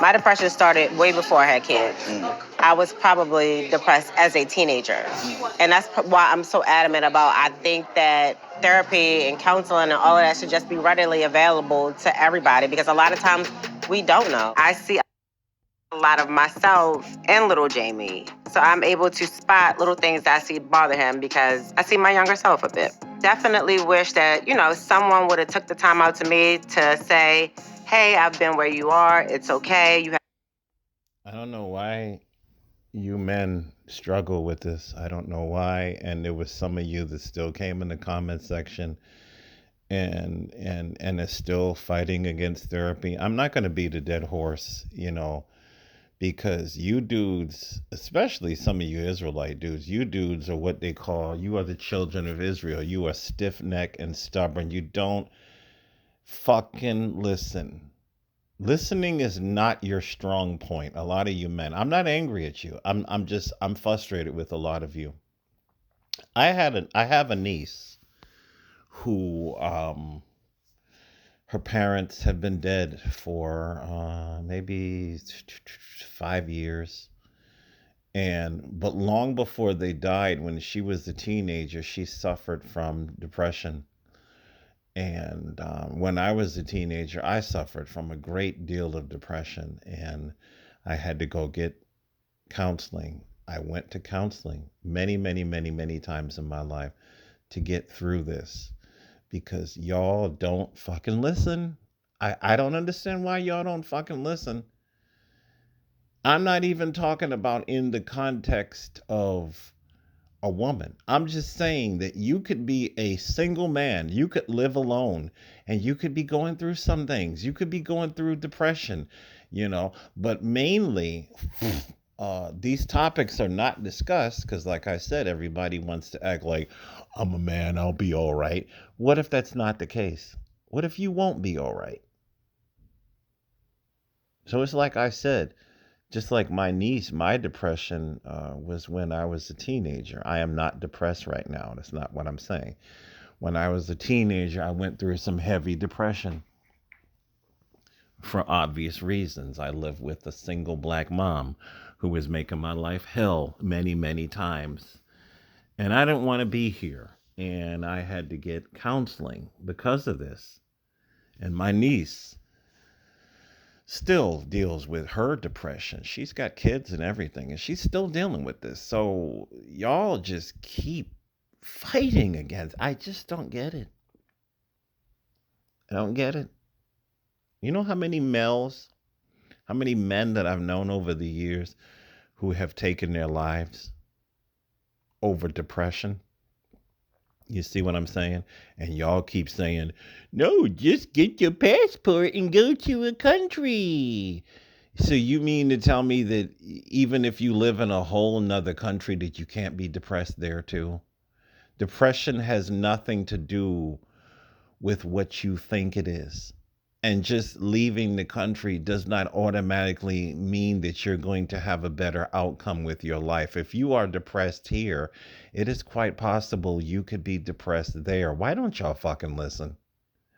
My depression started way before I had kids. I was probably depressed as a teenager. And that's why I'm so adamant about I think that therapy and counseling and all of that should just be readily available to everybody because a lot of times we don't know. I see a lot of myself in little Jamie. So I'm able to spot little things that I see bother him because I see my younger self a bit. Definitely wish that, someone would have took the time out to me to say, hey, I've been where you are. It's okay. I don't know why you men struggle with this. I don't know why. And there was some of you that still came in the comment section and is still fighting against therapy. I'm not going to beat a dead horse, because you dudes, especially some of you Israelite dudes, you dudes are what they call, you are the children of Israel. You are stiff necked and stubborn. You don't fucking listen. Listening is not your strong point. A lot of you men. I'm not angry at you. I'm frustrated with a lot of you. I have a niece who her parents have been dead for maybe 5 years. And but long before they died, when she was a teenager, she suffered from depression. And when I was a teenager, I suffered from a great deal of depression, and I had to go get counseling. I went to counseling many, many, many, many times in my life to get through this because y'all don't fucking listen. I don't understand why y'all don't fucking listen. I'm not even talking about in the context of a woman. I'm just saying that you could be a single man, you could live alone, and you could be going through some things. You could be going through depression, but mainly these topics are not discussed because, like I said, everybody wants to act like I'm a man, I'll be all right. What if that's not the case? What if you won't be all right? So it's like I said, just like my niece, my depression was when I was a teenager. I am not depressed right now. That's not what I'm saying. When I was a teenager, I went through some heavy depression for obvious reasons. I lived with a single black mom who was making my life hell many, many times. And I didn't want to be here. And I had to get counseling because of this. And my niece still deals with her depression. She's got kids and everything, and she's still dealing with this. So y'all just keep fighting against. I just don't get it. I don't get it. You know how many males, how many men that I've known over the years who have taken their lives over depression? You see what I'm saying? And y'all keep saying, no, just get your passport and go to a country. So you mean to tell me that even if you live in a whole nother country that you can't be depressed there too? Depression has nothing to do with what you think it is. And just leaving the country does not automatically mean that you're going to have a better outcome with your life. If you are depressed here, it is quite possible you could be depressed there. Why don't y'all fucking listen?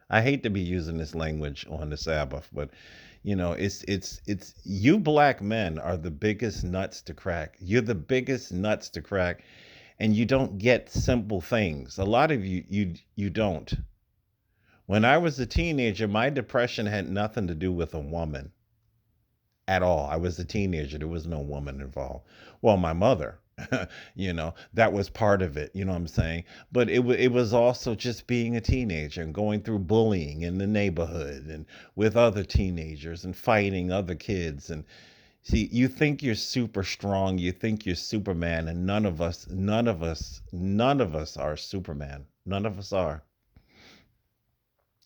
I hate to be using this language on the Sabbath, but it's you black men are the biggest nuts to crack. You're the biggest nuts to crack, and you don't get simple things. A lot of you don't. When I was a teenager, my depression had nothing to do with a woman at all. I was a teenager. There was no woman involved. Well, my mother, that was part of it. You know what I'm saying? But it was also just being a teenager and going through bullying in the neighborhood and with other teenagers and fighting other kids. And see, you think you're super strong. You think you're Superman. And none of us are Superman. None of us are.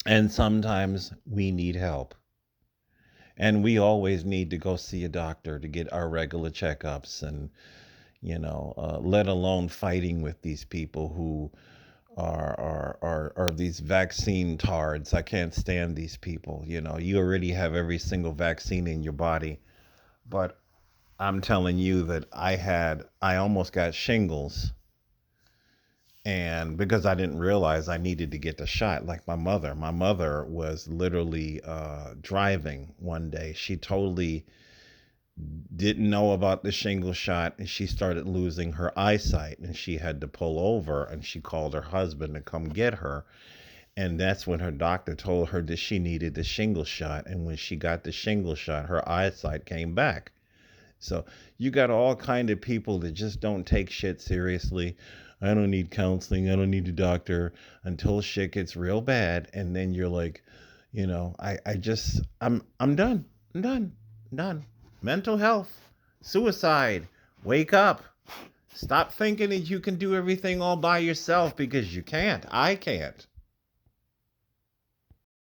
And sometimes we need help. And we always need to go see a doctor to get our regular checkups and, let alone fighting with these people who are these vaccine tards. I can't stand these people. You already have every single vaccine in your body. But I'm telling you that I almost got shingles And because I didn't realize I needed to get the shot, like my mother was literally driving one day. She totally didn't know about the shingle shot, and she started losing her eyesight, and she had to pull over, and she called her husband to come get her. And that's when her doctor told her that she needed the shingle shot. And when she got the shingle shot, her eyesight came back. So you got all kind of people that just don't take shit seriously. I don't need counseling. I don't need a doctor until shit gets real bad. And then you're like, I'm done. I'm done. I'm done. Mental health, suicide, wake up. Stop thinking that you can do everything all by yourself, because you can't. I can't.